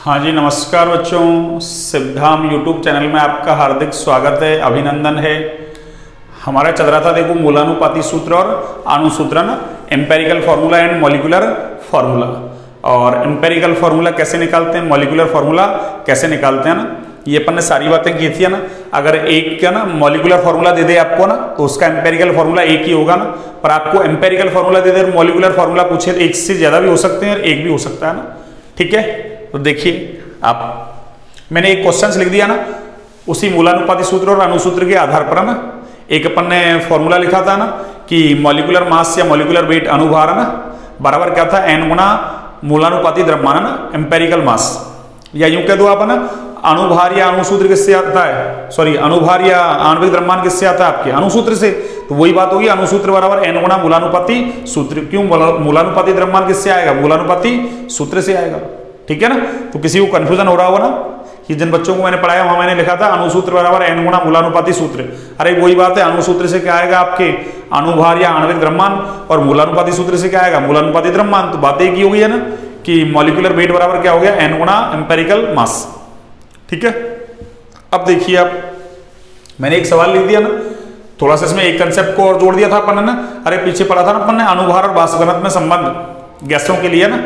हाँ जी, नमस्कार बच्चों। सिद्धाम यूट्यूब चैनल में आपका हार्दिक स्वागत है, अभिनंदन है। हमारा चल रहा था देखो मूलानुपाती सूत्र और अनुसूत्रण, empirical formula and molecular formula. और एम्पेरिकल फार्मूला कैसे निकालते हैं, मॉलिक्यूलर फार्मूला कैसे निकालते हैं ना, ये अपन ने सारी बातें की थी ना। अगर एक का ना मॉलिक्यूलर फार्मूला दे दे आपको ना, तो उसका एम्पेरिकल फार्मूला एक ही होगा ना। पर आपको एम्पेरिकल फार्मूला दे दे और मॉलिक्यूलर फार्मूला पूछे तो एक से ज्यादा भी हो सकते हैं और एक भी हो सकता है ना। ठीक है, तो देखिए आप, मैंने एक क्वेश्चन लिख दिया ना उसी मूलानुपाती सूत्र और अनुसूत्र के आधार पर ना। एक अपन ने फॉर्मूला लिखा था ना कि मॉलिक्यूलर मास या मॉलिक्यूलर वेट अनुभार ना बराबर क्या था, n गुना मूलानुपाती द्रव्यमान ना एम्पेरिकल मास। या यूं कह दो आप ना, अनुभार या अनुसूत्र किससे आता है, सॉरी अनुभार या आणविक द्रव्यमान किससे आता है, आपके अनुसूत्र से। तो वही बात होगी, अनुसूत्र बराबर n गुना मूलानुपाती सूत्र। क्यों, मूलानुपाती द्रव्यमान किससे आएगा, मूलानुपाती सूत्र से आएगा। ठीक है ना। तो किसी को कंफ्यूजन हो रहा होगा ना कि जिन बच्चों को मैंने पढ़ाया वहां मैंने लिखा था अनुसूत्र बराबर n गुना मूलानुपाती सूत्र। अरे वही बात है, अनुसूत्र से क्या आएगा आपके अनुभार या आणविक द्रव्यमान, और मूलानुपाती सूत्र से क्या आएगा, मूलानुपाती द्रव्यमान। तो बात एक ही हो गई है ना कि मॉलिक्यूलर वेट बराबर क्या हो गया, n गुना एम्पेरिकल मास। ठीक है, अब देखिए आप, मैंने एक सवाल लिख दिया ना, थोड़ा सा इसमें एक कंसेप्ट को और जोड़ दिया था अपन ने। अरे पीछे पढ़ा था ना अपन ने अनुभार और वाष्प घनत्व में संबंध गैसों के लिए ना,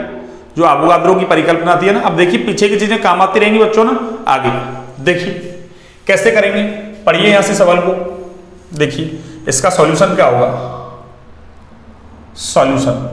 जो अवोगाद्रो की परिकल्पना आती है ना। अब देखिए पीछे की चीजें काम आती रहेंगी बच्चों ना आगे। देखिए कैसे करेंगे, पढ़िए यहां से सवाल को। देखिए इसका सॉल्यूशन क्या होगा, सॉल्यूशन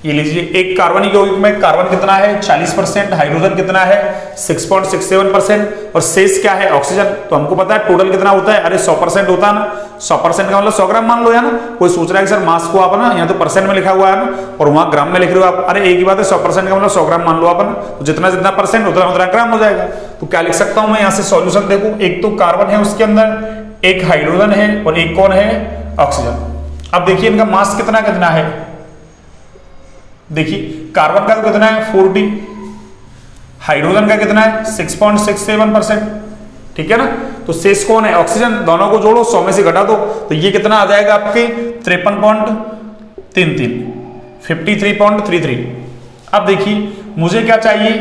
ये लीजिए, एक कार्बनिक यौगिक में कार्बन कितना है 40%, हाइड्रोजन कितना है 6.67% और शेष क्या है ऑक्सीजन। तो हमको पता है टोटल कितना होता है, अरे 100% होता है ना। 100% का मतलब 100 ग्राम मान लो या ना। कोई सोच रहा है कि सर मास को आप ना, यहाँ तो परसेंट में लिखा हुआ है ना और वहां ग्राम में लिख रहे हो आप। अरे एक ही बात है, 100% का मतलब 100 ग्राम मान लो आप ना। तो जितना जितना परसेंट उतना उतना ग्राम हो जाएगा। तो क्या लिख सकता हूं मैं यहाँ से सॉल्यूशन, देखो एक तो कार्बन है उसके अंदर, एक हाइड्रोजन है और एक कौन है, ऑक्सीजन। अब देखिए इनका मास कितना कितना है, देखिए कार्बन का तो कितना है 40, हाइड्रोजन का कितना है 6.67%। ठीक है ना। तो शेष कौन है, ऑक्सीजन। दोनों को जोड़ो, 100 में से घटा दो, तो ये कितना आ जाएगा आपके 53.33, 53.33। अब देखिए मुझे क्या चाहिए,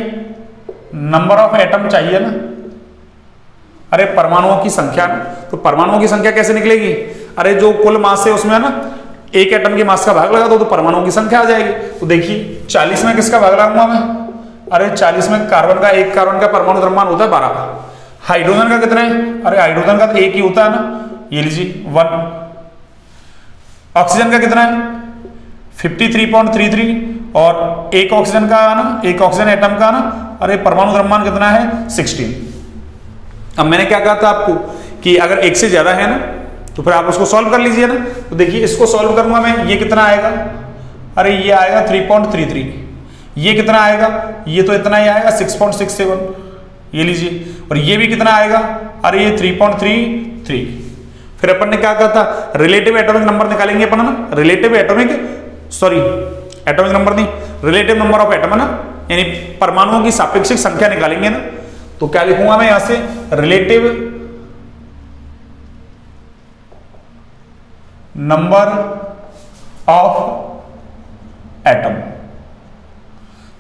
नंबर ऑफ एटम चाहिए ना। अरे परमाणुओं की संख्या, तो परमाणुओं की संख्या कैसे निकलेगी, अरे जो कुल मास है उसमें ना एक एटम के मास का भाग लगा दो तो परमाणुओं की संख्या आ जाएगी। तो देखिए 40 में किसका भाग लगाऊंगा मैं, अरे 40 में कार्बन का, एक कार्बन का परमाणु द्रव्यमान होता है 12। हाइड्रोजन का कितना है, अरे हाइड्रोजन का तो एक ही होता है ना, ये लीजिए 1। ऑक्सीजन का कितना है 53.33 और एक ऑक्सीजन का ना, एक ऑक्सीजन एटम का ना, अरे परमाणु द्रव्यमान कितना है 16। अब मैंने क्या कहा था आपको कि अगर एक से ज्यादा है ना तो फिर आप उसको सॉल्व कर लीजिए ना। तो देखिए इसको सॉल्व करूंगा मैं, ये कितना आएगा, अरे ये आएगा 3.33। ये कितना आएगा, ये तो इतना ही आएगा 6.67, ये लीजिए। और ये भी कितना आएगा, अरे ये 3.33। फिर अपन ने क्या कहा था, रिलेटिव एटॉमिक नंबर निकालेंगे अपन ना, relative atomic, sorry atomic number नहीं, रिलेटिव नंबर ऑफ एटम है ना, यानी परमाणुओं की सापेक्षिक संख्या निकालेंगे ना। तो क्या लिखूंगा मैं यहां से, रिलेटिव नंबर ऑफ एटम।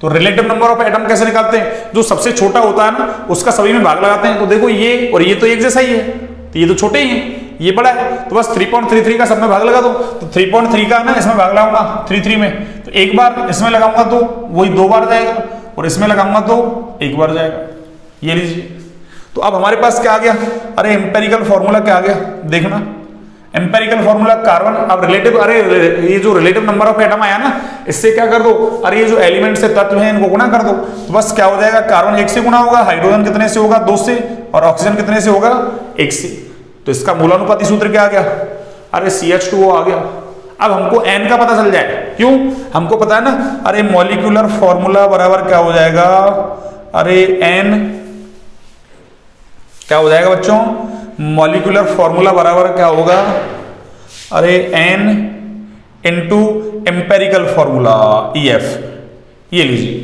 तो रिलेटिव नंबर ऑफ एटम कैसे निकालते हैं, जो सबसे छोटा होता है ना उसका सभी में भाग लगाते हैं। तो देखो ये और ये तो एक जैसा ही है, तो ये तो छोटे ही हैं, ये बड़ा है, तो बस 3.33 का सब में भाग लगा दो। तो 3.3 का ना इसमें भाग लगाऊंगा 33 में, तो एक बार इसमें लगाऊंगा तो वही 2 बार जाएगा, और इसमें लगाऊंगा तो 1 बार जाएगा, ये लीजिए। तो अब हमारे पास क्या आ गया, अरे एम्पेरिकल फॉर्मूला क्या आ गया, देखना एम्पेरिकल फॉर्मूला कार्बन। अब रिलेटिव, अरे ये जो रिलेटिव नंबर ऑफ एटम आया ना, इससे क्या कर दो, अरे ये जो एलिमेंट्स से तत्व हैं इनको गुणा कर दो। तो बस क्या हो जाएगा, कार्बन 1 से गुणा होगा, हाइड्रोजन कितने से होगा 2 से, और ऑक्सीजन कितने से होगा 1 से। तो इसका मूलानुपाती सूत्र क्या आ गया, अरे CH2O आ गया। अब हमको n का पता चल जाए, क्यों, हमको पता है ना, अरे मॉलिक्यूलर फॉर्मूला बराबर क्या हो जाएगा, अरे n क्या हो जाएगा बच्चों, मॉलिक्यूलर फॉर्मूला बराबर क्या होगा, अरे n into empirical formula EF, ये लीजिए।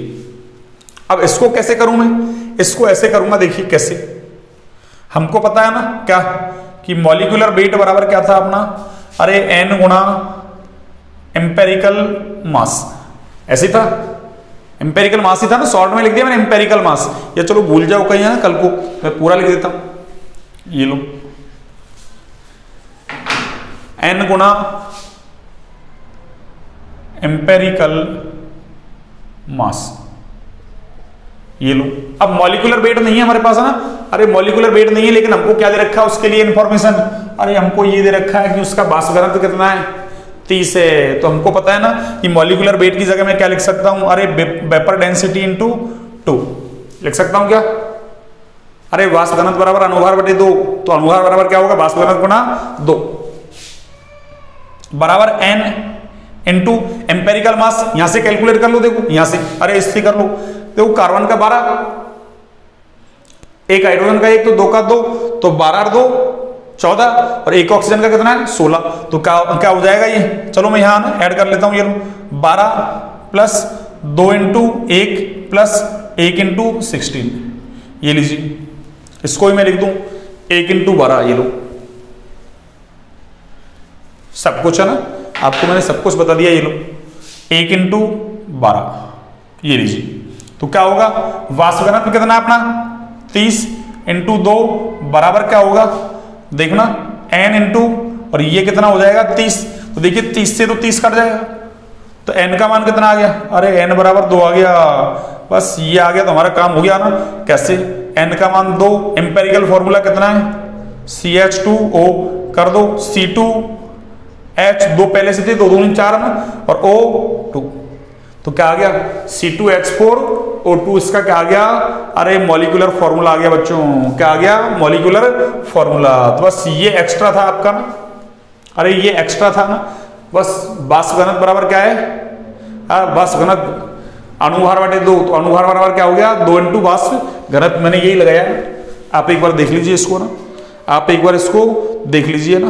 अब इसको कैसे करूं मैं, इसको ऐसे करूंगा, देखिए कैसे। हमको पता है ना क्या कि मॉलिक्यूलर वेट बराबर क्या था अपना, अरे n गुणा एम्पेरिकल मास, ऐसे था। एम्पेरिकल मास ही था ना, शॉर्ट में लिख दिया मैंने एम्पेरिकल मास, या चलो भूल जाओ कहीं ना, कल को मैं पूरा लिख देता हूं। ये लो n गुना एम्पेरिकल मास, ये लो। अब मॉलिक्यूलर वेट नहीं है हमारे पास है ना, अरे मॉलिक्यूलर वेट नहीं है, लेकिन हमको क्या दे रखा है उसके लिए इंफॉर्मेशन, अरे हमको ये दे रखा है कि उसका वाष्प घनत्व कितना है, 30 है। तो हमको पता है ना कि मॉलिक्यूलर वेट की जगह मैं क्या लिख सकता हूं, अरे वेपर डेंसिटी इंटू 2 लिख सकता हूं क्या, अरे वाष्प घनत्व बराबर अनुभार बटे 2, तो अनुभार बराबर क्या होगा, वाष्प घनत्व गुना 2 बराबर n इंटू एम्पेरिकल मास। यहां से कैलकुलेट कर लो, देखो यहां से, अरे इससे कर लो, देखो कार्बन का 12, एक हाइड्रोजन का 1, तो 2 का 2, तो 12 और 2 14, और एक ऑक्सीजन का कितना है 16, तो क्या हो जाएगा ये, चलो मैं यहां ना ऐड कर लेता हूं, ये 12 प्लस 2 इंटू 1 प्लस 1 इंटू 16, ये लीजिए, इसको ही मैं लिख दूं 1 इंटू 12, ये लो, सब कुछ है ना, आपको मैंने सब कुछ बता दिया, ये लो 1 इंटू 12, ये लीजिए। तो क्या होगा, वाष्प घनत्व कितना अपना 30 इंटू 2 बराबर क्या होगा, देखना n इंटू, और ये कितना हो जाएगा 30, तो देखिए 30 से तो 30 कट जाएगा, तो n का मान कितना आ गया, अरे n बराबर 2 आ गया, बस ये आ गया तो हमारा काम हो गया ना। कैसे, n का मान 2, एम्पेरिकल फॉर्मूला कितना है CH2O, कर दो C2H, 2 पहले से थे, 2 दूनी 4 ना, और O2, तो क्या आ गया C2H4O2, इसका क्या आ गया, अरे मॉलिक्यूलर फॉर्मूला आ गया बच्चों, क्या आ गया, मॉलिक्यूलर फॉर्मूला। तो बस ये एक्स्ट्रा था आपका ना, अरे ये एक्स्ट्रा था ना, बस वाष्प घनत्व बराबर क्या है, वाष्प घनत्व अनुभार बटे 2, तो अनुभार बराबर क्या हो गया 2 इंटू वाष्प घनत्व, मैंने यही लगाया, आप एक बार देख लीजिए इसको ना, आप एक बार इसको देख लीजिए ना।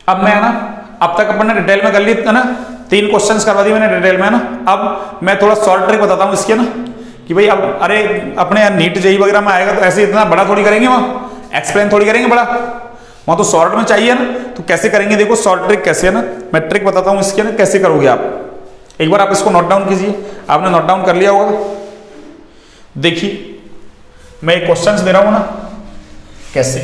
अब मैं ना, अब तक अपन ने डिटेल में कर ली ना, 3 क्वेश्चंस करवा दिए मैंने डिटेल में ना। अब मैं थोड़ा शॉर्ट ट्रिक बताता हूँ इसके ना, कि भाई अब अरे अपने नीट जेई वगैरह में आएगा तो ऐसे इतना बड़ा थोड़ी करेंगे, वहाँ एक्सप्लेन थोड़ी करेंगे बड़ा, वहां तो शॉर्ट में चाहिए ना, तो कैसे करेंगे, देखो शॉर्ट ट्रिक कैसे है ना, मैं ट्रिक बताता हूँ इसके ना, कैसे करोगे आप, एक बार आप इसको नोट डाउन कीजिए, आपने नोट डाउन कर लिया होगा। देखिए मैं एक क्वेश्चन दे रहा हूं ना, कैसे,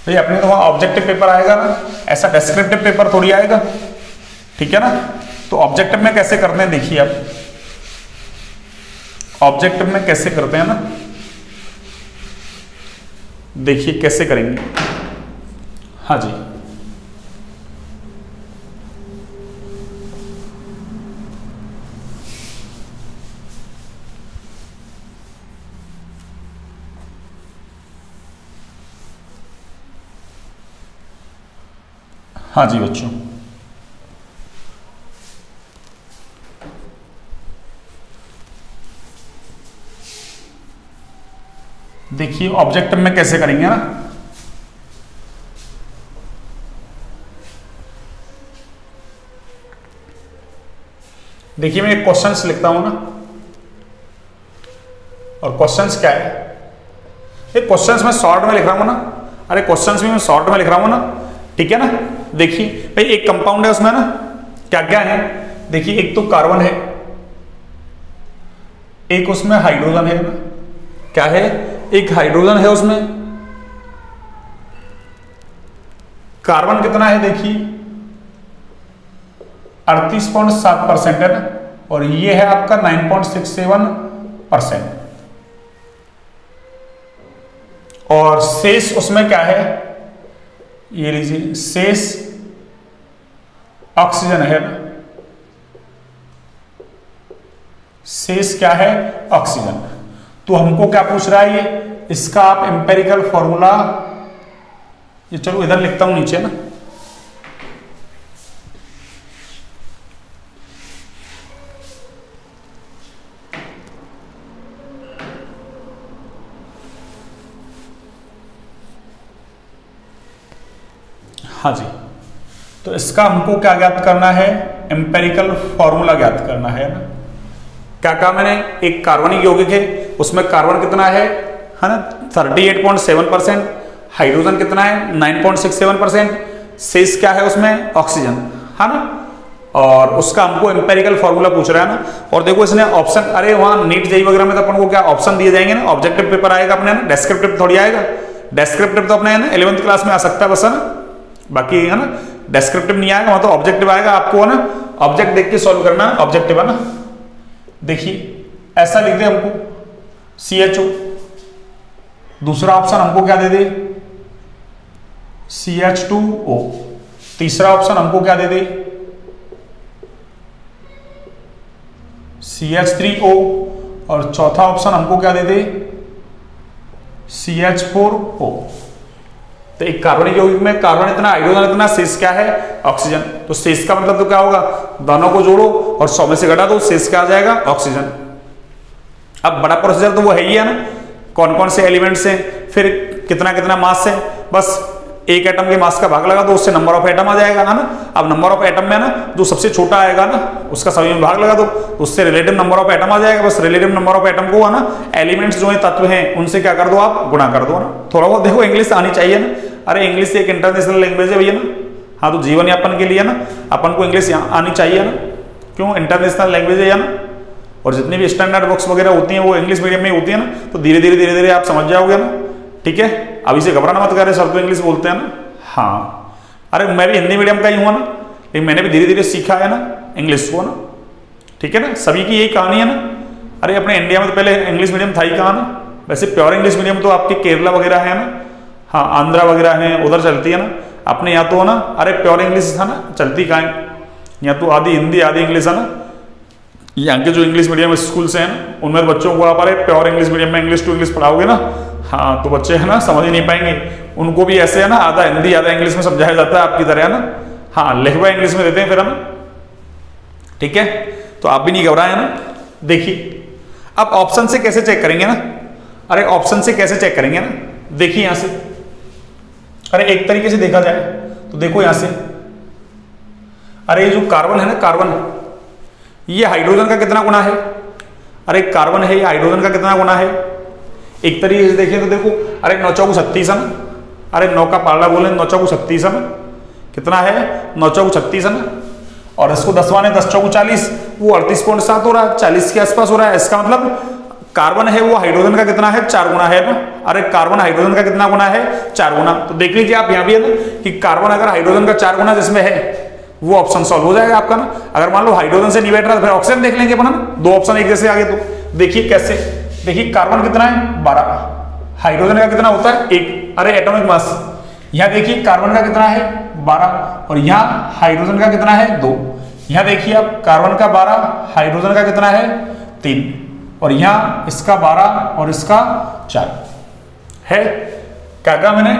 भाई अपने तो वहां ऑब्जेक्टिव पेपर आएगा ना, ऐसा डिस्क्रिप्टिव पेपर थोड़ी आएगा, ठीक है ना। तो ऑब्जेक्टिव में कैसे करते हैं, देखिए आप ऑब्जेक्टिव में कैसे करते हैं ना, देखिए कैसे करेंगे, हाँ जी, हाँ जी बच्चों, देखिए ऑब्जेक्टिव में कैसे करेंगे ना, देखिए मैं एक क्वेश्चंस लिखता हूं ना, और क्वेश्चंस क्या है, ये क्वेश्चंस मैं शॉर्ट में लिख रहा हूं ना, अरे क्वेश्चंस भी मैं शॉर्ट में लिख रहा हूं ना, ठीक है ना। देखिए भाई एक कंपाउंड है उसमें ना, क्या क्या है, देखिए एक तो कार्बन है, एक उसमें हाइड्रोजन है ना, क्या है, एक हाइड्रोजन है उसमें, कार्बन कितना है देखिए 38.7% है ना, और ये है आपका 9.67%, और शेष उसमें क्या है, ये लीजिए शेष ऑक्सीजन है ना, शेष क्या है ऑक्सीजन। तो हमको क्या पूछ रहा है ये, इसका आप एम्पेरिकल फॉर्मूला, ये चलो इधर लिखता हूं नीचे ना, हाँ जी। तो इसका हमको क्या ज्ञात करना है, एम्पेरिकल फॉर्मूला ज्ञात करना है ना। क्या कहा मैंने, एक कार्बनिक यौगिक है उसमें कार्बन कितना है ना 38.7%, हाइड्रोजन कितना है 9.67%, शेष क्या है उसमें ऑक्सीजन, है ना। और उसका हमको एम्पेरिकल फॉर्मूला पूछ रहा है ना। और देखो इसने ऑप्शन, अरे वहां नीट जेईई वगैरह में तो अपन को क्या ऑप्शन दिए जाएंगे ना, ऑब्जेक्टिव पेपर आएगा अपने ना, डेस्क्रिप्टिव थोड़ी आएगा। डेस्क्रिप्टिव तो अपने है ना 11th क्लास में आ सकता है बस, है ना, बाकी है ना डेस्क्रिप्टिव नहीं आएगा, वहां तो ऑब्जेक्टिव आएगा। आपको है ना ऑब्जेक्ट देख के सॉल्व करना है, ऑब्जेक्टिव है ना। देखिए ऐसा लिख दे हमको CHO, दूसरा ऑप्शन हमको क्या दे दे CH2O, तीसरा ऑप्शन हमको क्या दे दे CH3O, और चौथा ऑप्शन हमको क्या दे दे CH4O। तो एक कार्बनिक यौगिक में कार्बन इतना, हाइड्रोजन इतना, शेष क्या है ऑक्सीजन। तो शेष का मतलब तो क्या होगा, दोनों को जोड़ो और 100 में से घटा दो, शेष क्या आ जाएगा ऑक्सीजन। अब बड़ा प्रोसीजर तो वो है ही है ना, कौन कौन से एलिमेंट्स हैं, फिर कितना कितना मास है, बस एक एटम के मास का भाग लगा दो, उससे नंबर ऑफ एटम आ जाएगा, है ना। अब नंबर ऑफ एटम में ना जो सबसे छोटा आएगा ना उसका सभी में भाग लगा दो, उससे रिलेटिव नंबर ऑफ एटम आ जाएगा। बस रिलेटिव नंबर ऑफ एटम को है ना एलिमेंट्स जो है तत्व हैं उनसे क्या कर दो आप गुणा कर दो ना। थोड़ा बहुत देखो इंग्लिश आनी चाहिए ना, अरे इंग्लिश एक इंटरनेशनल लैंग्वेज है भैया ना। हाँ तो जीवन यापन के लिए ना अपन को इंग्लिश आनी चाहिए ना, क्यों इंटरनेशनल लैंग्वेज है ना। और जितनी भी स्टैंडर्ड बुक्स वगैरह होती हैं वो इंग्लिश मीडियम में होती है ना, तो धीरे धीरे आप समझ जाओगे ना, ठीक है। अभी से घबराना मत करे, सब तो इंग्लिश बोलते हैं ना। हाँ अरे मैं भी हिंदी मीडियम का ही हूँ ना, लेकिन मैंने भी धीरे धीरे सीखा है ना इंग्लिश को ना, ठीक है ना। सभी की यही कहानी है ना। अरे अपने इंडिया में तो पहले इंग्लिश मीडियम था ही कहाँ ना, वैसे प्योर इंग्लिश मीडियम तो आपके केरला वगैरह है ना, हाँ आंध्रा वगैरह है, उधर चलती है ना। अपने यहाँ तो ना अरे प्योर इंग्लिश था ना, चलती कहाँ है, यहाँ तो आधी हिंदी आधी इंग्लिश है ना। यहाँ के जो इंग्लिश मीडियम स्कूल से हैं ना उनमें बच्चों को आप अरे प्योर इंग्लिश मीडियम में इंग्लिश टू इंग्लिश पढ़ाओगे ना, हाँ तो बच्चे है ना समझ ही नहीं पाएंगे। उनको भी ऐसे है ना आधा हिंदी आधा इंग्लिश में समझाया जाता है आपकी तरह, है ना। हाँ लिखवा इंग्लिश में देते हैं फिर, है ना, ठीक है। तो आप भी नहीं घबराए ना। देखिए अब ऑप्शन से कैसे चेक करेंगे ना, अरे ऑप्शन से कैसे चेक करेंगे ना, देखिए यहां से, अरे एक तरीके से देखा जाए तो देखो यहां से, अरे ये जो कार्बन है ना, कार्बन ये हाइड्रोजन का कितना गुना है, अरे कार्बन है ये हाइड्रोजन का कितना गुना है। एक तरीके से देखें तो देखो, अरे 9 चौक 36 है ना, अरे 9 का पाला बोले 9 चौक 36 है ना, कितना है 9 चौक 36 है ना। और इसको 10 वाने 10 चौक 40, वो 38.7 हो रहा है, 40 के आसपास हो रहा है। इसका मतलब कार्बन है वो हाइड्रोजन का कितना है 4 गुना है ना। अरे कार्बन हाइड्रोजन का कितना गुना है 4 गुना। तो देख लीजिए आप यहाँ भी है ना कि कार्बन अगर हाइड्रोजन का 4 गुना जिसमें है वो ऑप्शन सॉल्व हो जाएगा आपका ना। अगर मान लो हाइड्रोजन से नहीं बैठ रहा तो फिर ऑक्सीजन देख लेंगे अपन, दो ऑप्शन एक जैसे आगे। तो देखिए कैसे, देखिए कार्बन कितना है 12, हाइड्रोजन का कितना होता है 1, अरे एटॉमिक मास। यहाँ देखिए कार्बन का कितना है 12 और यहाँ हाइड्रोजन का कितना है 2। यहाँ देखिए आप कार्बन का 12 हाइड्रोजन का कितना है 3 और यहाँ इसका 12 और इसका 4 है। क्या कहा मैंने,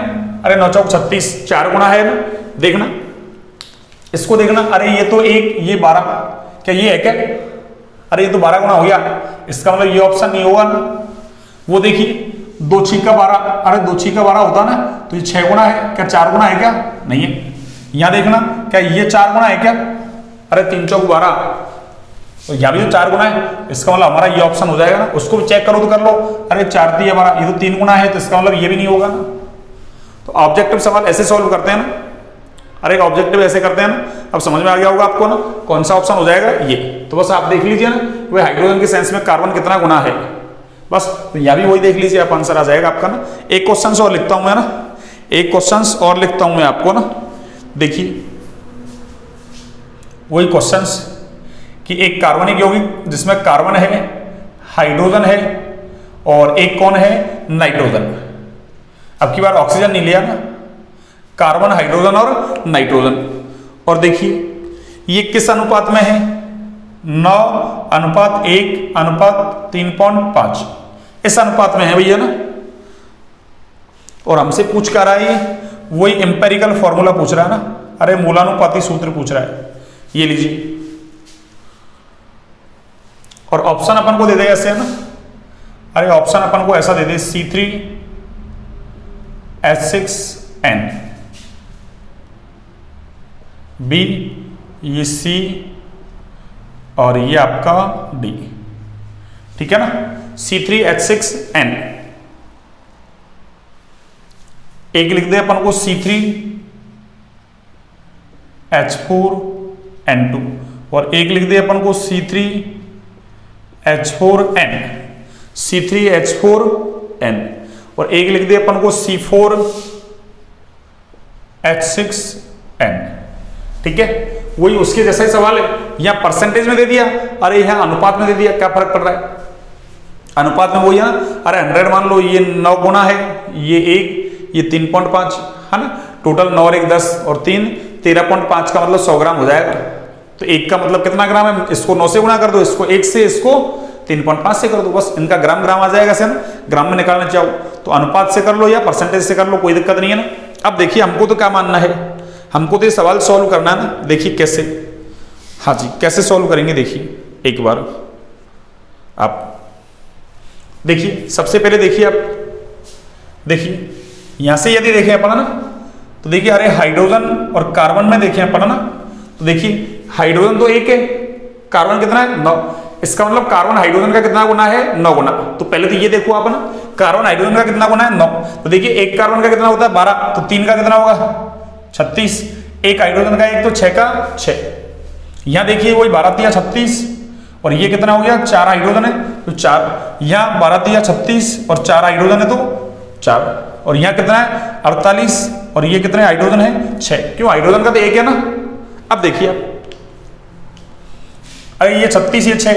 अरे 9 चौक 36 4 गुना है ना। देखना इसको देखना, अरे ये तो 1 ये 12, क्या ये है क्या, अरे ये तो 12 गुना हो गया, इसका मतलब ये ऑप्शन नहीं होगा ना। वो देखिए 2 छीक का 12, अरे 2 छीक का 12 होता ना तो ये 6 गुना है, क्या 4 गुना है क्या, नहीं है। यहाँ देखना क्या ये 4 गुना है क्या, अरे 3 चौक 12, तो यहाँ भी तो 4 गुना है, इसका मतलब हमारा ये ऑप्शन हो जाएगा ना। उसको भी चेक करो तो कर लो, अरे 4 3 12, ये तो 3 गुना है, तो इसका मतलब ये भी नहीं होगा ना। तो ऑब्जेक्टिव सवाल ऐसे सॉल्व करते हैं ना, अरे ऑब्जेक्टिव ऐसे करते हैं ना। अब समझ में आ गया होगा आपको ना कौन सा ऑप्शन हो जाएगा ये। तो बस आप देख लीजिए ना वह हाइड्रोजन के सेंस में कार्बन कितना गुना है, बस तो यहाँ भी वही देख लीजिए आप, आंसर आ जाएगा आपका ना। एक क्वेश्चन और लिखता हूं मैं ना, एक क्वेश्चन और लिखता हूं मैं आपको ना। देखिए वही क्वेश्चन कि एक कार्बनिक यौगिक जिसमें कार्बन है, हाइड्रोजन है और एक कौन है नाइट्रोजन। अब की बार ऑक्सीजन नहीं लिया ना, कार्बन हाइड्रोजन और नाइट्रोजन। और देखिए ये किस अनुपात में है, 9:1:3.5 इस अनुपात में है भैया ना। और हमसे पूछ कर रहा है वही एम्पेरिकल फॉर्मूला पूछ रहा है ना, अरे मूलानुपाती सूत्र पूछ रहा है, ये लीजिए। और ऑप्शन अपन को दे दे ऐसे है ना, अरे ऑप्शन अपन को ऐसा दे दे C3H6N, बी ये C और ये आपका D, ठीक है ना। C3H6N, एक लिख दे अपन को C3H4N2 और एक लिख दे अपन को C3H4N, C3H4N और एक लिख दे अपन को C4H6N। ठीक है, वही उसके जैसा ही सवाल है। यहां परसेंटेज में दे दिया, अरे यहां अनुपात में दे दिया, क्या फर्क पड़ रहा है? अनुपात में वही है ना, अरे 100 मान लो, ये 9 गुना है, ये 1, ये 3.5 है ना, टोटल 9 और 1 10 और 3 13.5 का मतलब 100 ग्राम हो जाएगा। तो 1 का मतलब कितना ग्राम है? इसको 9 से गुना कर दो, इसको 1 से, इसको 3.5 से कर दो, बस इनका ग्राम ग्राम आ जाएगा। से ना ग्राम में निकालना चाहो तो अनुपात से कर लो या परसेंटेज से कर लो, कोई दिक्कत नहीं है ना। अब देखिए हमको तो क्या मानना है, हमको तो ये सवाल सॉल्व करना है ना। देखिए कैसे, हाँ जी कैसे सॉल्व करेंगे, देखिए एक बार आप देखिए। सबसे पहले देखिए आप, देखिए यहां से यदि देखें अपन ना, तो देखिए अरे हाइड्रोजन और कार्बन में देखें अपन ना, तो देखिए हाइड्रोजन तो 1 है, कार्बन कितना है? 9। इसका मतलब कार्बन हाइड्रोजन का कितना गुना है? 9 गुना। तो पहले तो ये देखो आप ना, कार्बन हाइड्रोजन का कितना गुना है? 9। तो देखिए एक कार्बन का कितना होता है? 12। तो 3 का कितना होगा? 36। एक हाइड्रोजन का 1 तो 6 का 6। यहां देखिए वही 12 3 36 और ये कितना हो गया? 4 हाइड्रोजन है तो 4। यहां 12 3 36 और 4 हाइड्रोजन है तो 4। और यहां कितना है? 48 और ये कितने हाइड्रोजन है? 6। क्यों? हाइड्रोजन का तो 1 है ना। अब देखिए आप, अरे ये 36 ये 6,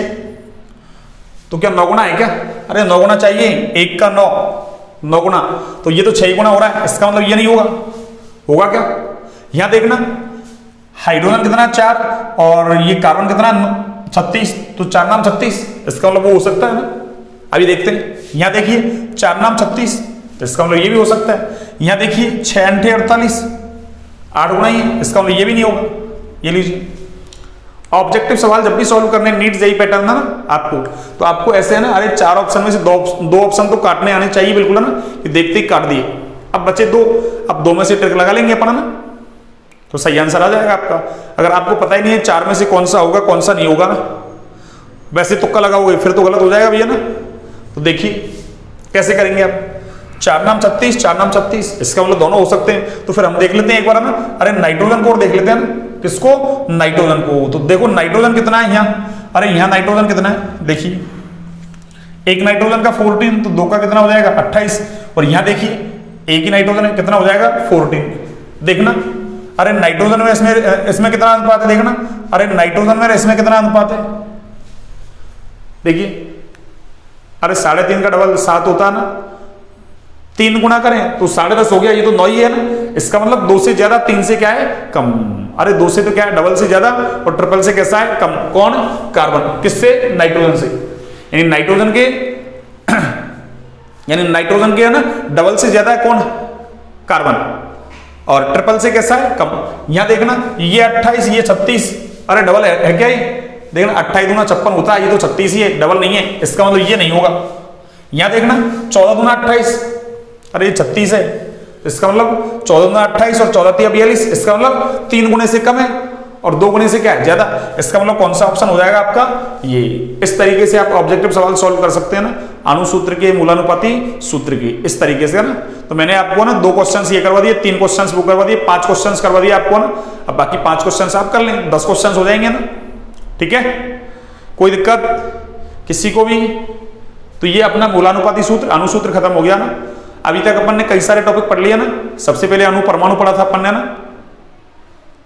तो क्या 9 गुना है क्या? अरे 9 गुना चाहिए, 1 का 9 गुना, तो ये तो 6 गुना हो रहा है। इसका मतलब ये नहीं होगा, होगा क्या? यहां देखना हाइड्रोजन कितना 4 और ये कार्बन कितना 36, तो 4 नाम 36, इसका मतलब वो हो सकता है ना। अभी देखते हैं, यहां देखिए 4 नाम 36, तो इसका मतलब ये भी हो सकता है। यहां देखिए 6 अंठे 48, 8 गुना ही है, इसका मतलब ये भी नहीं होगा। ये लीजिए, ऑब्जेक्टिव सवाल जब भी सॉल्व करने नीट जेईई पैटर्न ना आपको, तो आपको ऐसे है ना, अरे 4 ऑप्शन में से दो ऑप्शन तो काटने आने चाहिए बिल्कुल है ना, कि देखते ही काट दिए। अब बचे 2, अब 2 में से ट्रिक लगा लेंगे अपन ना, तो सही आंसर आ जाएगा आपका। अगर आपको पता ही नहीं है 4 में से कौन सा होगा कौन सा नहीं होगा ना, वैसे तुक्का लगाओगे फिर तो गलत हो जाएगा भैया ना। तो देखिए कैसे करेंगे आप, 4 नाम 36, 4 नाम 36, इसका मतलब दोनों हो सकते हैं। तो फिर हम देख लेते हैं एक बार ना, अरे नाइट्रोजन को देख लेते हैं ना, किसको? नाइट्रोजन को। तो देखो नाइट्रोजन कितना है यहाँ, अरे यहाँ नाइट्रोजन कितना है, देखिए एक नाइट्रोजन का 14, तो 2 का कितना हो जाएगा? 28। और यहाँ देखिए एक ही नाइट्रोजन है, कितना हो जाएगा? 14। देखना अरे नाइट्रोजन में इसमें कितना अनुपात है, देखना अरे नाइट्रोजन में इसमें कितना अनुपात है, देखिए अरे 3.5 का डबल 7 होता है ना, 3 गुना करें तो 10.5 हो गया, ये तो 9 ही है ना। इसका मतलब 2 से ज्यादा 3 से क्या है? कम। अरे 2 से तो क्या है? डबल से ज्यादा, और ट्रिपल से कैसा है? कम। कौन? कार्बन। किससे? नाइट्रोजन से। यानी नाइट्रोजन के है ना डबल से ज्यादा है कौन? कार्बन। और ट्रिपल से कैसा है? कम। यहां देखना ये 28 ये 36, अरे डबल है क्या? ये देखना 28 दूना 56 होता है, ये तो 36 ही है, डबल नहीं है। इसका मतलब ये नहीं होगा। यहां देखना 14 दूना 28, अरे ये 36 है, इसका मतलब 14 दूना 28 और 14 3 42, इसका मतलब 3 गुने से कम है और 2 गुने से क्या है? ज्यादा। इसका मतलब कौन सा ऑप्शन हो जाएगा आपका? ये। इस तरीके से आप ऑब्जेक्टिव सवाल सॉल्व कर सकते हैं ना, अणुसूत्र के मूलानुपाती सूत्र की, इस तरीके से ना। तो मैंने आपको ना 2 क्वेश्चन ये करवा दिए, 3 क्वेश्चन वो करवा दिए, 5 क्वेश्चन करवा दिए आपको ना। अब बाकी 5 क्वेश्चन आप कर लें, 10 क्वेश्चन हो जाएंगे ना। ठीक है, कोई दिक्कत किसी को भी? तो ये अपना मूलानुपाती सूत्र, अणुसूत्र खत्म हो गया ना। अभी तक अपन ने कई सारे टॉपिक पढ़ लिया ना। सबसे पहले अणु परमाणु पढ़ा था अपन ने ना,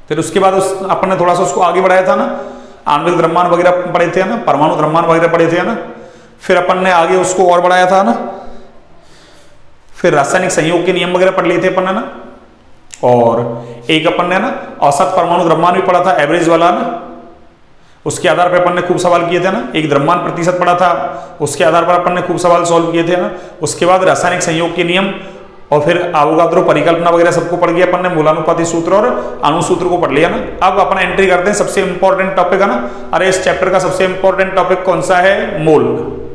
फिर उसके बाद अपन ने थोड़ा सा उसको आगे बढ़ाया था ना, आणविक द्रव्यमान वगैरह पढ़े थे ना, परमाणु द्रव्यमान वगैरह पढ़े थे ना। फिर अपन ने आगे उसको और बढ़ाया था ना, फिर रासायनिक संयोग के नियम वगैरह पढ़ लिए थे अपन ने ना। और एक अपन ने ना औसत परमाणु द्रव्यमान भी पढ़ा था, एवरेज वाला ना, उसके आधार पर अपन ने खूब सवाल किए थे ना। एक द्रव्यमान प्रतिशत पढ़ा था, उसके आधार पर अपन ने खूब सवाल सॉल्व किए थे ना। उसके बाद रासायनिक संयोग के नियम और फिर अवोगाद्रो परिकल्पना वगैरह सबको पढ़ गया अपन ने, मूलानुपाती सूत्र और अणुसूत्र को पढ़ लिया ना। अब अपन एंट्री करते हैं सबसे इंपॉर्टेंट टॉपिक है ना। अरे इस चैप्टर का सबसे इंपॉर्टेंट टॉपिक कौन सा है? मोल।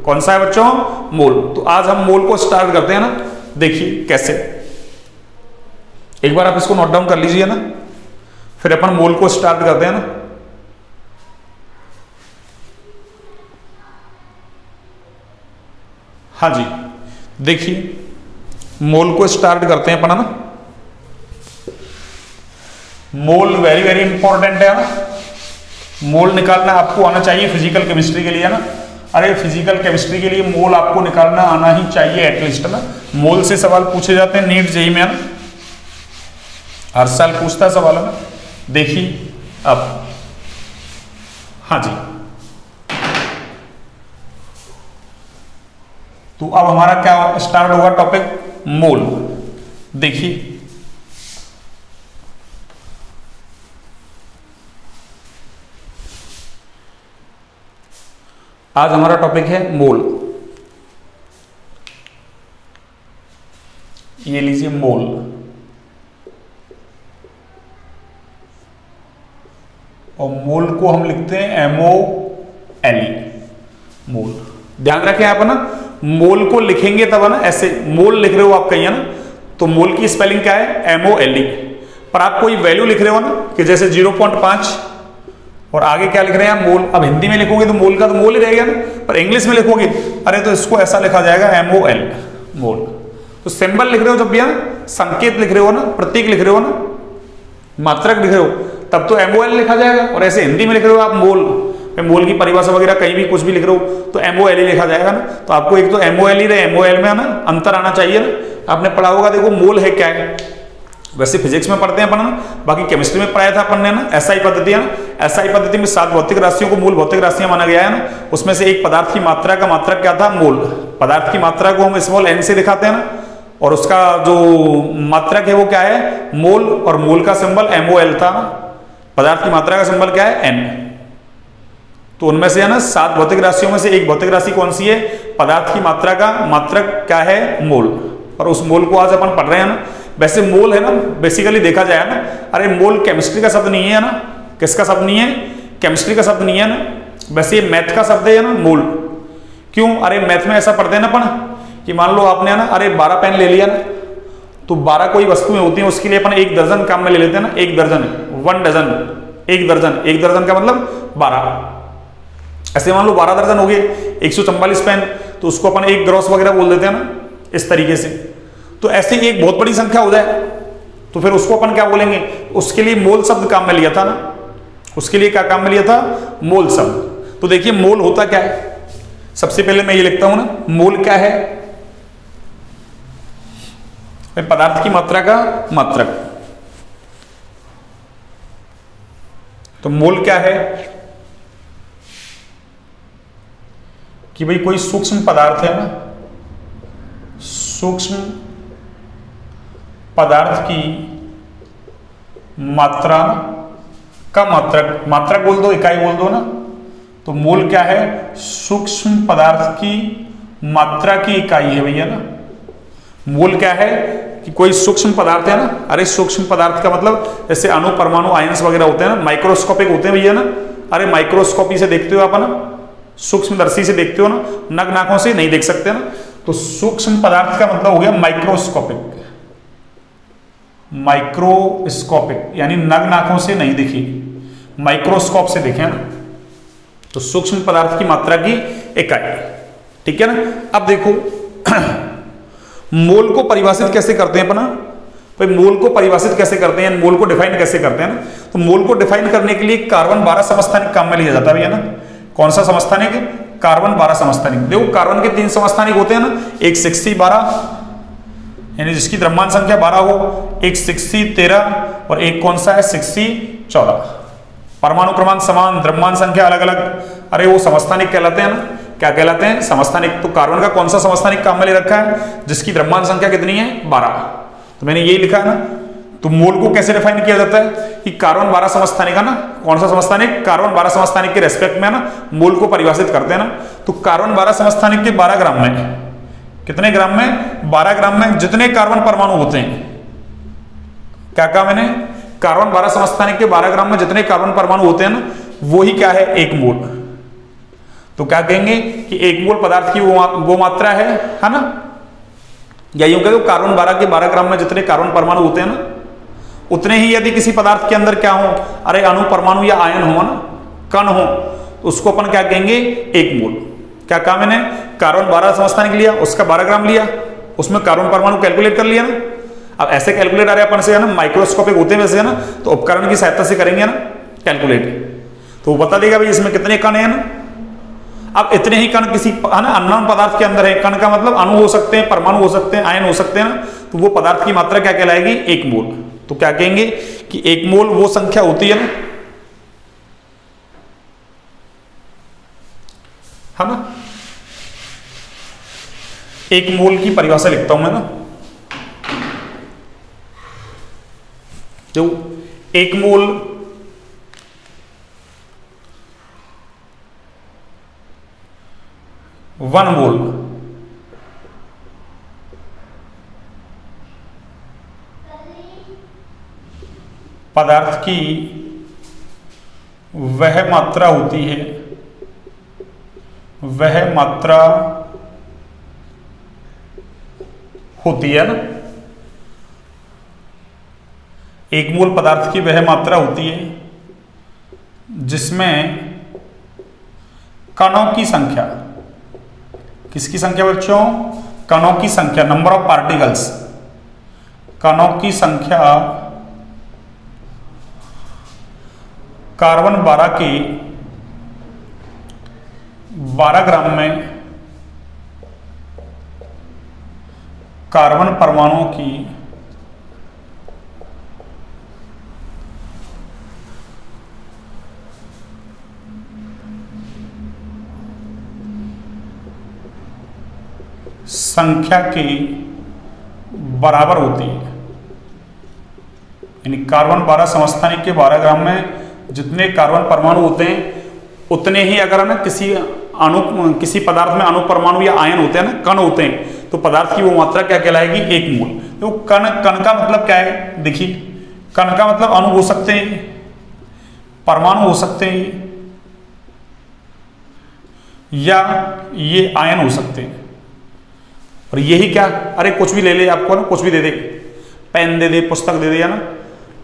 कौन सा है बच्चों? मोल। तो आज हम मोल को स्टार्ट करते हैं ना। देखिए कैसे, एक बार आप इसको नोट डाउन कर लीजिए ना, फिर अपन मोल को स्टार्ट करते हैं ना। हाँ जी, देखिए मोल को स्टार्ट करते हैं अपन, है ना। मोल वेरी वेरी इंपॉर्टेंट है ना। मोल निकालना आपको आना चाहिए फिजिकल केमिस्ट्री के लिए, है ना। अरे फिजिकल केमिस्ट्री के लिए मोल आपको निकालना आना ही चाहिए एटलीस्ट, है ना। मोल से सवाल पूछे जाते हैं नीट जेईई में, है ना, हर साल पूछता है सवाल, है ना। देखिए अब, हाँ जी, तो अब हमारा क्या स्टार्ट होगा टॉपिक, मोल। देखिए आज हमारा टॉपिक है मोल। ये लीजिए मोल। और मोल को हम लिखते हैं MOLE, मोल। ध्यान रखें आप, ना मोल को लिखेंगे तब, है ना, ऐसे मोल लिख रहे हो आप कहीं, है ना, तो मोल की स्पेलिंग क्या है, MOLE। पर आप कोई वैल्यू लिख रहे हो ना, कि जैसे 0.5 और आगे क्या लिख रहे हैं आप, मोल। अब हिंदी में लिखोगे तो मोल का तो मोल ही रहेगा ना, पर इंग्लिश में लिखोगे अरे तो इसको ऐसा लिखा जाएगा MOL, मोल। तो सिंबल लिख रहे हो जब भी, संकेत लिख रहे हो ना, प्रतीक लिख रहे हो ना, मात्रक लिख रहे हो, तब तो MOL लिखा जाएगा। और ऐसे हिंदी में लिख रहे हो आप मोल, मोल की परिभाषा वगैरह कहीं भी कुछ भी लिख रहे हो तो MOLE लिखा जाएगा ना। तो आपको एक तो MOLE रहे, MOL में, है ना, अंतर आना चाहिए ना। आपने पढ़ा होगा, देखो मोल है क्या है, वैसे फिजिक्स में पढ़ते हैं अपन, बाकी केमिस्ट्री में पढ़ाया था अपन ने ना, SI पद्धति, है ना। SI पद्धति में 7 भौतिक राशियों को मूल भौतिक राशियां माना गया है ना। उसमें से एक पदार्थ की मात्रा का मात्रक क्या था, मोल। पदार्थ की मात्रा को हम स्मॉल n से दिखाते हैं ना, और उसका जो मात्रक है वो क्या है, मोल। और मोल का सिंबल MOL था। पदार्थ की मात्रा का सिंबल क्या है, n। तो उनमें से, है ना, 7 भौतिक राशियों में से एक भौतिक राशि कौन सी है, पदार्थ की मात्रा का मात्रक क्या है, मोल। और उस मोल को आज अपन पढ़ रहे हैं ना। वैसे मोल है ना, बेसिकली देखा जाए ना, अरे मोल केमिस्ट्री का शब्द नहीं है ना। किसका शब्द नहीं है, केमिस्ट्री का शब्द नहीं है ना। वैसे ये मैथ का शब्द है ना, मोल। क्यों, अरे मैथ में ऐसा पढ़ते हैं ना अपन, कि मान लो आपने, है ना, अरे 12 पेन ले लिया ना, तो 12 कोई वस्तुएं होती हैं, उसके लिए अपन 1 दर्जन काम में ले लेते हैं ना। 1 दर्जन, 1 डजन, 1 दर्जन। 1 दर्जन का मतलब 12। ऐसे मान लो 12 दर्जन हो गए, 144 पेन, तो उसको अपन 1 ग्रॉस वगैरह बोल देते हैं ना, इस तरीके से। तो ऐसे एक बहुत बड़ी संख्या हो जाए तो फिर उसको अपन क्या बोलेंगे, उसके लिए मोल शब्द काम में लिया था ना। उसके लिए क्या काम में लिया था, मोल शब्द। तो देखिए मोल होता क्या है, सबसे पहले मैं ये लिखता हूं ना, मोल क्या है, पदार्थ की मात्रा का मात्रक। तो मोल क्या है कि भाई कोई सूक्ष्म पदार्थ है ना, सूक्ष्म पदार्थ की मात्रा का मात्रक। मात्रक बोल दो, इकाई बोल दो ना। तो मोल क्या है, सूक्ष्म पदार्थ की मात्रा की इकाई है भैया ना। मोल क्या है कि कोई सूक्ष्म पदार्थ है ना। अरे सूक्ष्म पदार्थ का मतलब जैसे अणु, परमाणु, आयंस वगैरह होते हैं ना, माइक्रोस्कोपिक होते हैं भैया ना। अरे माइक्रोस्कोपी से देखते हो आप ना, सूक्ष्मदर्शी से देखते हो ना, नग नाकों से नहीं देख सकते ना। तो सूक्ष्म पदार्थ का मतलब हो गया माइक्रोस्कोपिक। माइक्रोस्कोपिक यानी नग नाकों से नहीं दिखी, माइक्रोस्कोप से देखें ना। तो सूक्ष्म पदार्थ की मात्रा की इकाई, ठीक है ना। अब देखो मोल को परिभाषित कैसे करते हैं अपना, भाई मोल को परिभाषित कैसे करते हैं, मोल को डिफाइन कैसे करते हैं ना। तो मोल को डिफाइन करने के लिए कार्बन 12 समस्थानिक काम में लिया जाता है भैया ना। कौन सा समस्थानिक, कार्बन 12 समस्थानिक। देखो कार्बन के 3 समस्थानिक होते हैं ना, एक 6C12 यानी जिसकी द्रव्यमान संख्या 12 हो, एक 6C13 और एक कौन सा है 6C14। परमाणु क्रमांक समान, द्रव्यमान संख्या अलग अलग। अरे वो समस्थानिक कहलाते हैं ना। क्या कहलाते हैं, समस्थानिक। तो कार्बन का कौन सा समस्थानिक काम में ले रखा है, जिसकी द्रव्यमान संख्या कितनी है 12। तो मैंने यही लिखा है ना। तो मोल को कैसे डिफाइन किया जाता है कि कार्बन 12 समस्थानिक है ना। कौन सा समस्थानिक, कार्बन 12 समस्थानिक के रेस्पेक्ट में ना मोल को परिभाषित करते हैं ना। तो कार्बन 12 समस्थानिक के 12 ग्राम में, कितने ग्राम में, 12 ग्राम में जितने कार्बन परमाणु होते हैं। क्या कहा मैंने, कार्बन 12 समस्थानिक के 12 ग्राम में जितने कार्बन परमाणु होते हैं ना, वो ही क्या है, 1 मोल। तो क्या कहेंगे कि 1 मोल पदार्थ की वो मात्रा है ना। या यूं कह दो कार्बन 12 के 12 ग्राम में जितने कार्बन परमाणु होते हैं ना, उतने ही यदि किसी पदार्थ के अंदर क्या हो, अरे अणु, परमाणु या आयन हो ना, कण हो, तो उसको अपन क्या कहेंगे, 1 मोल। क्या कहा मैंने, कार्बन 12 समस्थानिक लिया, उसका 12 ग्राम लिया, उसमें कार्बन परमाणु कैलकुलेट कर लिया ना। अब ऐसे कैलकुलेट आ रहे अपन से है ना, माइक्रोस्कोपिक होते हैं वैसे है ना, तो उपकरण की सहायता से करेंगे ना कैलकुलेट, तो वो बता देगा भाई इसमें कितने कण है ना। अब इतने ही कण किसी है ना अननोन पदार्थ के अंदर है, कण का मतलब अणु हो सकते हैं, परमाणु हो सकते हैं, आयन हो सकते हैं ना, तो वो पदार्थ की मात्रा क्या कहलाएगी, 1 मोल। तो क्या कहेंगे कि 1 मोल वो संख्या होती है ना, 1 मोल की परिभाषा लिखता हूं मैं ना, जो 1 मोल वन मोल पदार्थ की वह मात्रा होती है, वह मात्रा होती है ना, 1 मोल पदार्थ की वह मात्रा होती है जिसमें कणों की संख्या, किसकी संख्या बच्चों, कणों की संख्या, नंबर ऑफ पार्टिकल्स, कणों की संख्या कार्बन 12 के 12 ग्राम में कार्बन परमाणुओं की संख्या के बराबर होती है। यानी कार्बन 12 समस्थानिक के 12 ग्राम में जितने कार्बन परमाणु होते हैं उतने ही अगर ना किसी किसी पदार्थ में अणु परमाणु या आयन होते हैं ना, कण होते हैं, तो पदार्थ की वो मात्रा क्या कहलाएगी, 1 मोल। तो कण का मतलब क्या है, देखिए कण का मतलब अणु हो सकते हैं, परमाणु हो सकते हैं, या ये आयन हो सकते हैं। और यही क्या, अरे कुछ भी ले ले, आपको ना कुछ भी दे दे, पेन दे दे, पुस्तक दे दे, है ना,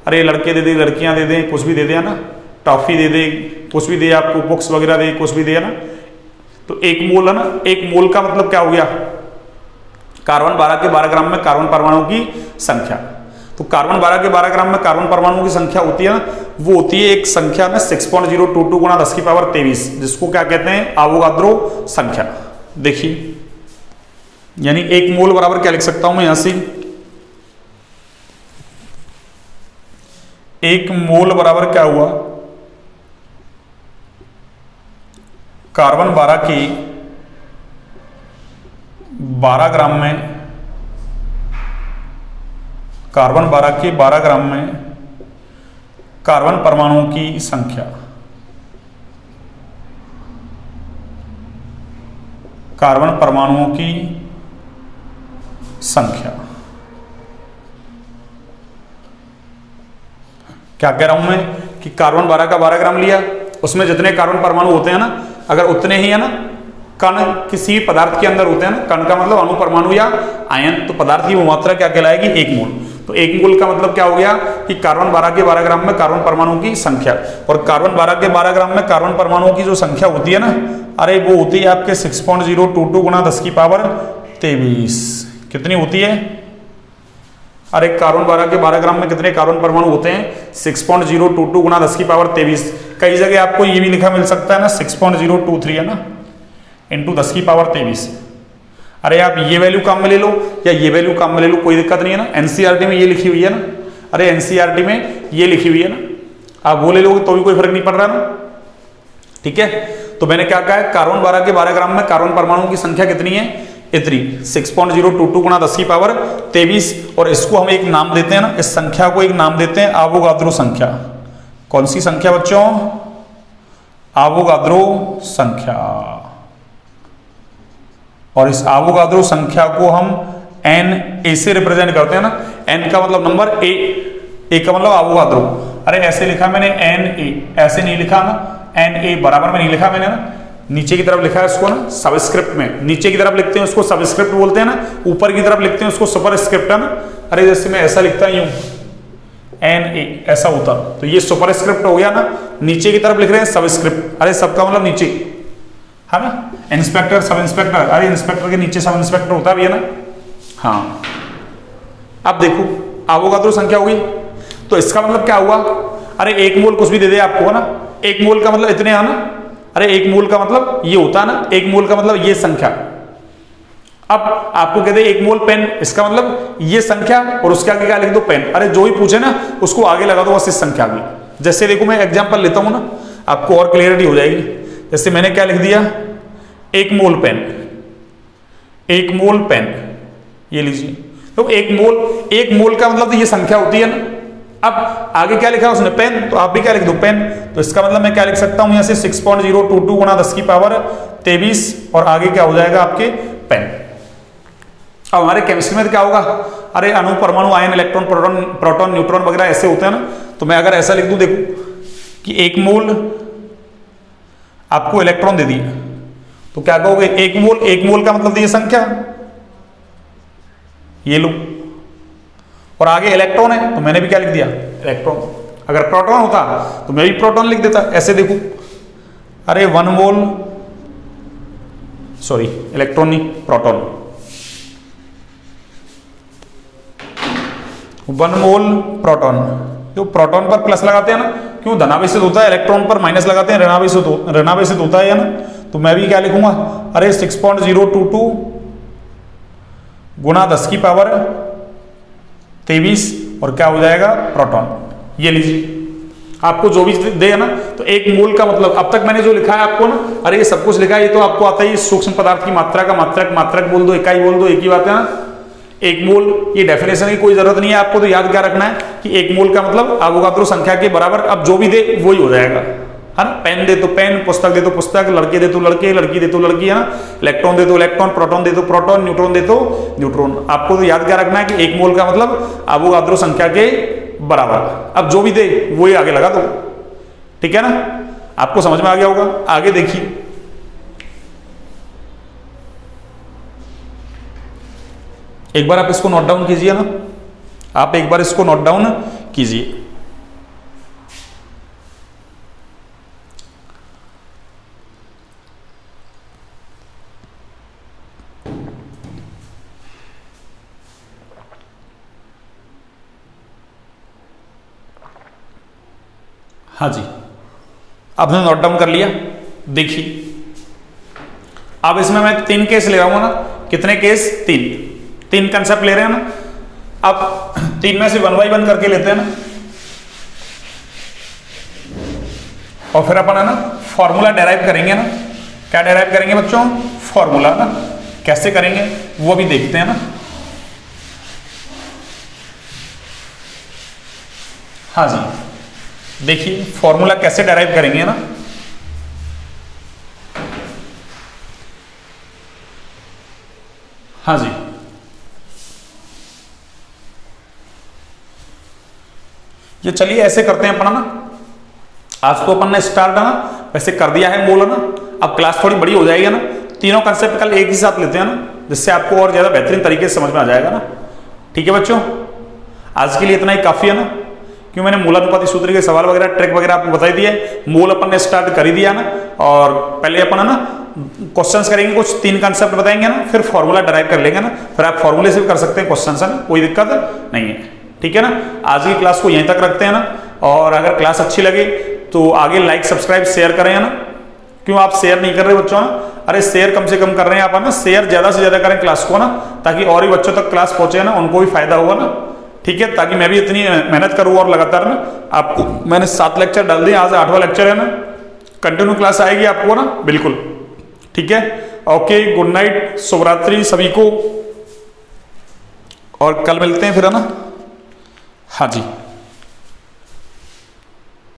अरे लड़के दे दे, लड़कियां दे दे, कुछ भी दे दे, है ना, टॉफी दे दे, कुछ भी दे, आपको बुक्स वगैरह दे, कुछ भी दे, है ना, तो 1 मोल है ना, 1 मोल का मतलब क्या हो गया, कार्बन 12 के 12 ग्राम में कार्बन परमाणु की संख्या। तो कार्बन 12 के 12 ग्राम में कार्बन परमाणु की संख्या होती है ना, वो होती है एक संख्या में 6.022 गुणा 10 की पावर 23, जिसको क्या कहते हैं, आवोगाद्रो संख्या। देखिए यानी 1 मोल बराबर क्या लिख सकता हूं मैं यहां से, 1 मोल बराबर क्या हुआ, कार्बन 12 के 12 ग्राम में, कार्बन 12 के 12 ग्राम में कार्बन परमाणुओं की संख्या, कार्बन परमाणुओं की संख्या। क्या कह रहा हूं मैं कि कार्बन 12 का 12 ग्राम लिया, उसमें जितने कार्बन परमाणु होते हैं ना, अगर उतने ही है ना कण किसी पदार्थ के अंदर होते हैं ना, कण का मतलब अणु परमाणु या आयन, तो पदार्थ की वो मात्रा क्या कहलाएगी, 1 मोल। तो 1 मोल का मतलब क्या हो गया कि कार्बन 12 के 12 ग्राम में कार्बन परमाणु की संख्या, और कार्बन 12 के 12 ग्राम में कार्बन परमाणुओं की जो संख्या होती है ना, अरे वो होती है आपके 6.022 गुणा 10 की पावर 23। कितनी होती है, अरे कार्बन 12 के 12 ग्राम में कितने कार्बन परमाणु होते हैं, 6.022 गुणा 10 की पावर 23। कई जगह आपको ये भी लिखा मिल सकता है ना, 6.023 है ना, इंटू 10 की पावर 23। अरे आप ये वैल्यू काम में ले लो या ये वैल्यू काम में ले लो, कोई दिक्कत नहीं है ना, एनसीईआरटी में ये लिखी हुई है ना, अरे एनसीईआरटी में ये लिखी हुई है ना, आप वो ले लोगे तो भी कोई फर्क नहीं पड़ रहा ना, ठीक है। तो मैंने क्या कहा है, कार्बन 12 के 12 ग्राम में कार्बन परमाणुओं की संख्या कितनी है, इतनी 6.022 गुणा 10 की पावर 23, और इसको हम एक नाम देते हैं ना, इस संख्या को एक नाम देते हैं आवोगाद्रो संख्या। कौन सी संख्या बच्चों, आवोगाद्रो संख्या। और इस आवोगाद्रो संख्या को हम Na से रिप्रेजेंट करते हैं ना, n का मतलब नंबर, a का मतलब आवोगाद्रो। अरे ऐसे लिखा मैंने Na, ऐसे नहीं लिखा ना, Na बराबर में नहीं लिखा मैंने ना, नीचे की तरफ लिखा है उसको ना सबस्क्रिप्ट में, नीचे की तरफ लिखते हैं उसको सबस्क्रिप्ट बोलते हैं ना, ऊपर की तरफ लिखते हैं उसको सुपरस्क्रिप्ट है ना। अरे जैसे मैं ऐसा लिखता हूं Na, ऐसा होता, तो ये सुपरस्क्रिप्ट हो गया ना, नीचे की तरफ लिख रहे हैं सबस्क्रिप्ट, अरे सबका मतलब नीचे है ना। इंस्पेक्टर, सब इंस्पेक्टर, अरे इंस्पेक्टर के नीचे सब इंस्पेक्टर होता भी है ना। हाँ, अब देखो अवोगाद्रो संख्या होगी, तो इसका मतलब क्या हुआ, अरे 1 मोल कुछ भी दे दे आपको है ना, 1 मोल का मतलब इतने है ना, अरे 1 मोल का मतलब ये होता है ना, 1 मोल का मतलब ये संख्या। अब आपको कहते हैं 1 मोल पेन, इसका मतलब ये संख्या और उसके आगे क्या लिख दो, पेन। अरे जो ही पूछे ना उसको आगे लगा दो बस इस संख्या की। जैसे देखो मैं एग्जांपल लेता हूं ना, आपको और क्लियरिटी हो जाएगी। जैसे मैंने क्या लिख दिया, 1 मोल पेन, 1 मोल पेन, ये लीजिए। तो 1 मोल का मतलब तो ये संख्या होती है ना। अब आगे क्या लिखा है उसने, पेन, तो आप भी क्या लिख दो, पेन। तो इसका मतलब मैं क्या लिख सकता हूं, यहां से 6.022 गुणा 10 की पावर 23 और आगे क्या हो जाएगा आपके, पेन। अब हमारे केमिस्ट्री में क्या होगा, अरे अणु, परमाणु, आयन, इलेक्ट्रॉन, प्रोटॉन, न्यूट्रॉन वगैरह ऐसे होते हैं ना। तो मैं अगर ऐसा लिख दूं, देखो कि 1 मोल आपको इलेक्ट्रॉन दे दिए, तो क्या कहोगे, 1 मोल का मतलब ये संख्या, ये लो, और आगे इलेक्ट्रॉन है तो मैंने भी क्या लिख दिया, इलेक्ट्रॉन। अगर प्रोटॉन होता तो मैं भी प्रोटॉन लिख देता। ऐसे देखो, अरे 1 मोल, सॉरी इलेक्ट्रॉन नहीं, प्रोटॉन, 1 मोल प्रोटॉन। तो प्रोटॉन पर प्लस लगाते हैं ना, क्यों, धनावेशित होता है, इलेक्ट्रॉन पर माइनस लगाते हैं, ऋणावेशित होता है ना। तो मैं भी क्या लिखूंगा, अरे 6.022 गुणा 10 की पावर 23 और क्या हो जाएगा, प्रोटॉन। ये लीजिए, आपको जो भी दे ना, तो 1 मोल का मतलब अब तक मैंने जो लिखा है आपको ना, अरे ये सब कुछ लिखा है, ये तो आपको आता ही, सूक्ष्म पदार्थ की मात्रा का मात्रक बोल दो, इकाई बोल दो, एक ही बात है ना। 1 मोल, ये डेफिनेशन की कोई जरूरत नहीं है आपको, तो याद क्या रखना है कि 1 मोल का मतलब अवोगाद्रो संख्या के बराबर, अब जो भी दे वही हो जाएगा, है ना। पेन दे तो पेन, पुस्तक दे तो पुस्तक, लड़के दे तो लड़के, लड़की दे तो लड़की, है ना। इलेक्ट्रॉन दे तो इलेक्ट्रॉन, प्रोटॉन दे तो प्रोटॉन, न्यूट्रॉन दे तो न्यूट्रॉन। आपको तो याद क्या रखना है कि 1 मोल का मतलब अवोगाद्रो संख्या के बराबर। अब जो भी दे वही आगे लगा दो, ठीक है ना। आपको समझ में आ गया होगा। आगे देखिए, एक बार आप इसको नोट डाउन कीजिए ना, आप एक बार इसको नोट डाउन कीजिए। हाँ जी, आपने नोट डाउन कर लिया। देखिए अब इसमें मैं 3 केस ले रहा हूं ना, कितने केस, 3 कंसेप्ट ले रहे हैं ना। अब 3 में से 1 बाई 1 करके लेते हैं ना, और फिर अपन है ना फॉर्मूला डेराइव करेंगे ना। क्या डेराइव करेंगे बच्चों, फॉर्मूला ना, कैसे करेंगे वो भी देखते हैं ना। हाँ जी, देखिए फॉर्मूला कैसे डेराइव करेंगे ना। हाँ जी, ये चलिए ऐसे करते हैं अपन ना। आज तो अपन ने स्टार्ट है ना वैसे कर दिया है मोल ना। अब क्लास थोड़ी बड़ी हो जाएगी ना, तीनों कंसेप्ट कल एक ही साथ लेते हैं ना, जिससे आपको और ज्यादा बेहतरीन तरीके से समझ में आ जाएगा ना। ठीक है बच्चों, आज के लिए इतना ही काफी है ना, क्यों मैंने मूलानुपाती सूत्र के सवाल वगैरह ट्रिक वगैरह आपको बता दिया है। मूल अपन ने स्टार्ट कर ही दिया ना, और पहले अपन है ना क्वेश्चंस करेंगे, कुछ 3 कंसेप्ट बताएंगे ना, फिर फॉर्मूला डराइव कर लेंगे ना। फिर आप फॉर्मूले से भी कर सकते हैं क्वेश्चंस, है ना, कोई दिक्कत नहीं है। ठीक है ना, आज की क्लास को यहीं तक रखते हैं ना। और अगर क्लास अच्छी लगे तो आगे लाइक सब्सक्राइब शेयर करें, है ना। क्यों आप शेयर नहीं कर रहे बच्चों ना, अरे शेयर कम से कम कर रहे हैं आप, है ना। शेयर ज्यादा से ज्यादा करें क्लास को ना, ताकि और भी बच्चों तक क्लास पहुंचे ना, उनको भी फायदा होगा ना। ठीक है, ताकि मैं भी इतनी मेहनत करूँ और लगातार ना आपको, मैंने 7 लेक्चर डाल दिए, आज 8वां लेक्चर है ना, कंटिन्यू क्लास आएगी आपको ना, बिल्कुल। ठीक है, ओके, गुड नाइट, शुभ रात्रि सभी को, और कल मिलते हैं फिर, है ना। हाँ जी।